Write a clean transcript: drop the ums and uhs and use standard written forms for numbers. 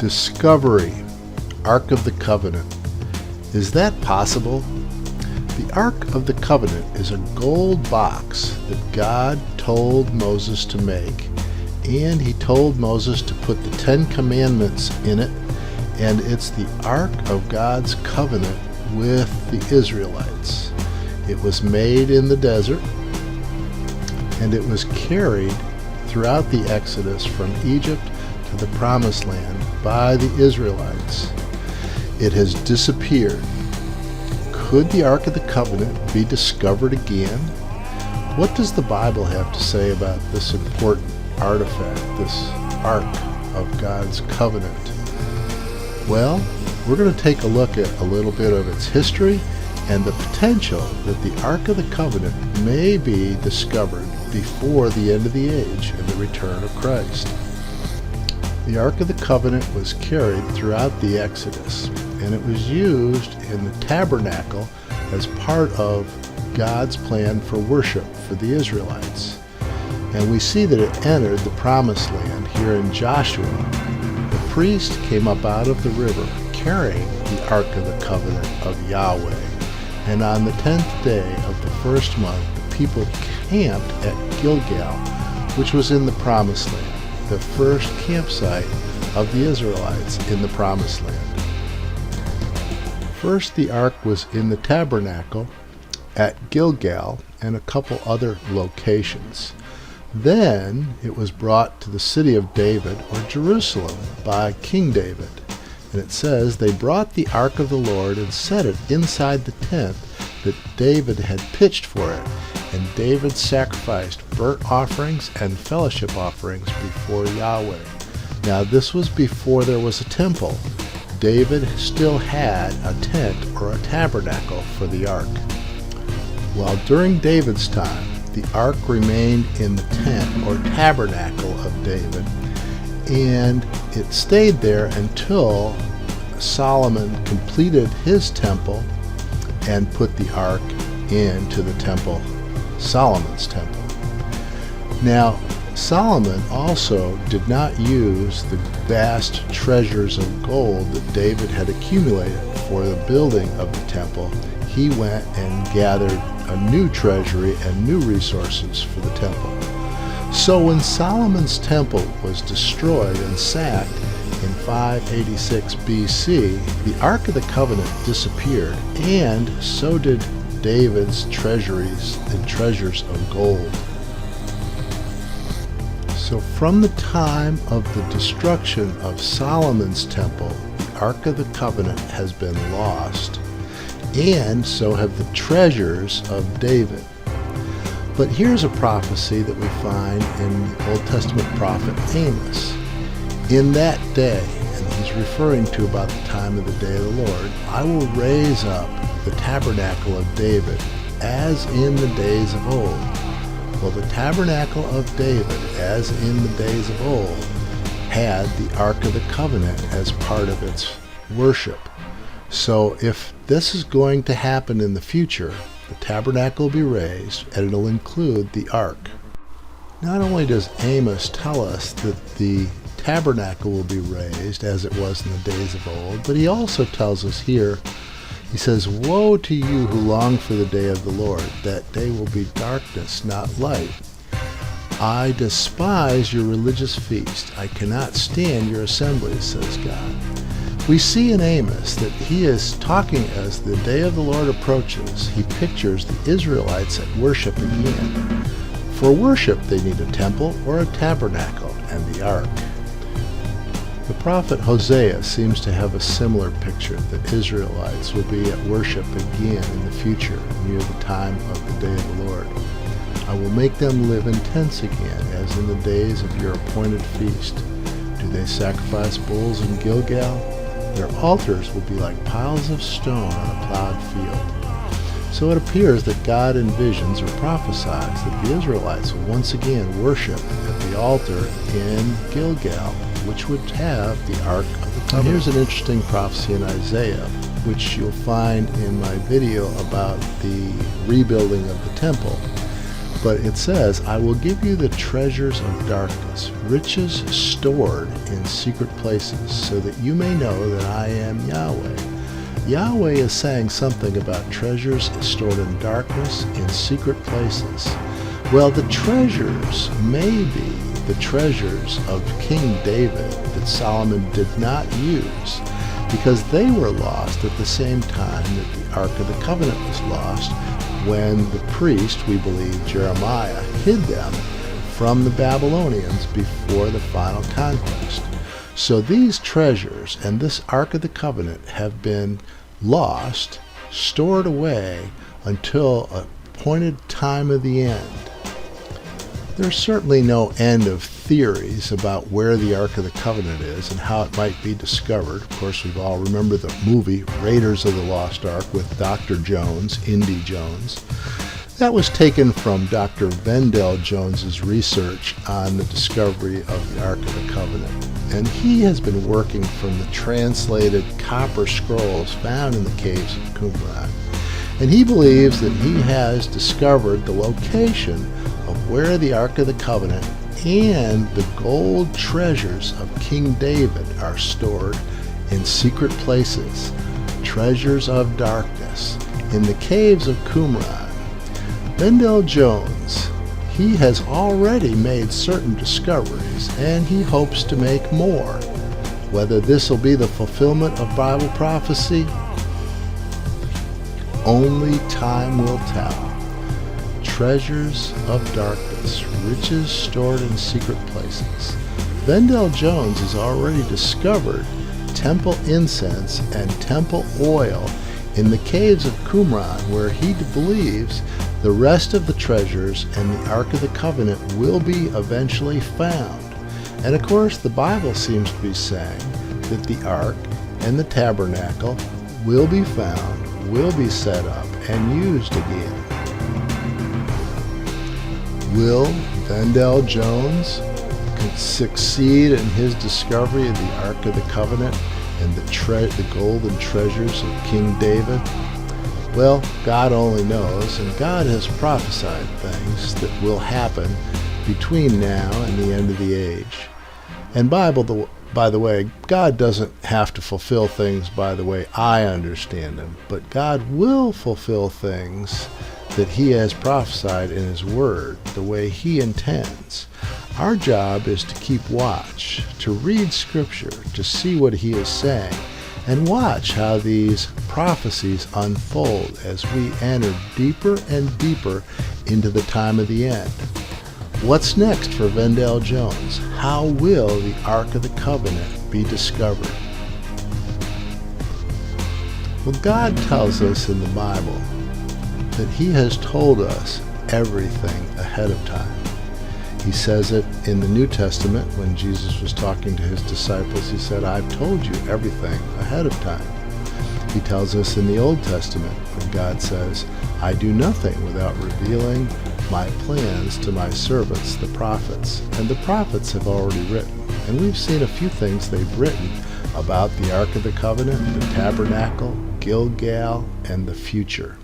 Discovery, Ark of the Covenant. Is that possible? The Ark of the Covenant is a gold box that God told Moses to make, and he told Moses to put the 10 Commandments in it, and it's the Ark of God's covenant with the Israelites. It was made in the desert, and it was carried throughout the Exodus from Egypt to the Promised Land by the Israelites. It has disappeared. Could the Ark of the Covenant be discovered again? What does the Bible have to say about this important artifact, this Ark of God's covenant? Well, we're going to take a look at a little bit of its history and the potential that the Ark of the Covenant may be discovered before the end of the age and the return of Christ. The Ark of the Covenant was carried throughout the Exodus, and it was used in the tabernacle as part of God's plan for worship for the Israelites. And we see that it entered the Promised Land here in Joshua. The priest came up out of the river carrying the Ark of the Covenant of Yahweh. And on the 10th day of the first month, the people camped at Gilgal, which was in the Promised Land, the first campsite of the Israelites in the Promised Land. First, the Ark was in the tabernacle at Gilgal and a couple other locations. Then it was brought to the city of David, or Jerusalem, by King David. And it says, they brought the Ark of the Lord and set it inside the tent that David had pitched for it. And David sacrificed burnt offerings and fellowship offerings before Yahweh. Now this was before there was a temple. David still had a tent or a tabernacle for the Ark. While during David's time, the Ark remained in the tent or tabernacle of David, and it stayed there until Solomon completed his temple and put the Ark into the temple, Solomon's temple. Now, Solomon also did not use the vast treasures of gold that David had accumulated for the building of the temple. He went and gathered a new treasury and new resources for the temple. So when Solomon's temple was destroyed and sacked in 586 BC, the Ark of the Covenant disappeared, and so did David's treasuries and treasures of gold. So from the time of the destruction of Solomon's temple, the Ark of the Covenant has been lost, and so have the treasures of David. But here's a prophecy that we find in the Old Testament prophet Amos. In that day, and he's referring to about the time of the day of the Lord, I will raise up the tabernacle of David as in the days of old. Well, the tabernacle of David, as in the days of old, had the Ark of the Covenant as part of its worship. So if this is going to happen in the future, the tabernacle will be raised, and it'll include the Ark. Not only does Amos tell us that the tabernacle will be raised as it was in the days of old, but he also tells us here, he says, woe to you who long for the day of the Lord. That day will be darkness, not light. I despise your religious feast. I cannot stand your assemblies, says God. We see in Amos that he is talking as the day of the Lord approaches. He pictures the Israelites at worship again. For worship, they need a temple or a tabernacle and the Ark. The prophet Hosea seems to have a similar picture that Israelites will be at worship again in the future, near the time of the day of the Lord. I will make them live in tents again, as in the days of your appointed feast. Do they sacrifice bulls in Gilgal? Their altars will be like piles of stone on a plowed field. So it appears that God envisions or prophesies that the Israelites will once again worship at the altar in Gilgal, which would have the Ark of the Covenant. And here's an interesting prophecy in Isaiah, which you'll find in my video about the rebuilding of the temple. But it says, I will give you the treasures of darkness, riches stored in secret places, so that you may know that I am Yahweh. Yahweh is saying something about treasures stored in darkness in secret places. Well, the treasures may be the treasures of King David that Solomon did not use, because they were lost at the same time that the Ark of the Covenant was lost, when the priest, we believe Jeremiah, hid them from the Babylonians before the final conquest. So these treasures and this Ark of the Covenant have been lost, stored away until a appointed time of the end. There's certainly no end of theories about where the Ark of the Covenant is and how it might be discovered. Of course, we've all remembered the movie Raiders of the Lost Ark with Dr. Jones, Indy Jones. That was taken from Dr. Vendell Jones's research on the discovery of the Ark of the Covenant. And he has been working from the translated copper scrolls found in the caves of Qumran. And he believes that he has discovered the location of where the Ark of the Covenant and the gold treasures of King David are stored in secret places, treasures of darkness, in the caves of Qumran. Vendell Jones, he has already made certain discoveries, and he hopes to make more. Whether this will be the fulfillment of Bible prophecy, only time will tell. Treasures of darkness, riches stored in secret places. Vendell Jones has already discovered temple incense and temple oil in the caves of Qumran, where he believes the rest of the treasures and the Ark of the Covenant will be eventually found. And of course, the Bible seems to be saying that the Ark and the tabernacle will be found, will be set up, and used again. Will Vendell Jones succeed in his discovery of the Ark of the Covenant and the golden treasures of King David? Well, God only knows, and God has prophesied things that will happen between now and the end of the age. And by the way, God doesn't have to fulfill things by the way I understand them, but God will fulfill things that he has prophesied in his word the way he intends. Our job is to keep watch, to read scripture, to see what he is saying, and watch how these prophecies unfold as we enter deeper and deeper into the time of the end. What's next for Vendell Jones? How will the Ark of the Covenant be discovered? Well, God tells us in the Bible that he has told us everything ahead of time. He says it in the New Testament when Jesus was talking to his disciples. He said, I've told you everything ahead of time. He tells us in the Old Testament when God says, I do nothing without revealing my plans to my servants, the prophets. And the prophets have already written. And we've seen a few things they've written about the Ark of the Covenant, the tabernacle, Gilgal, and the future.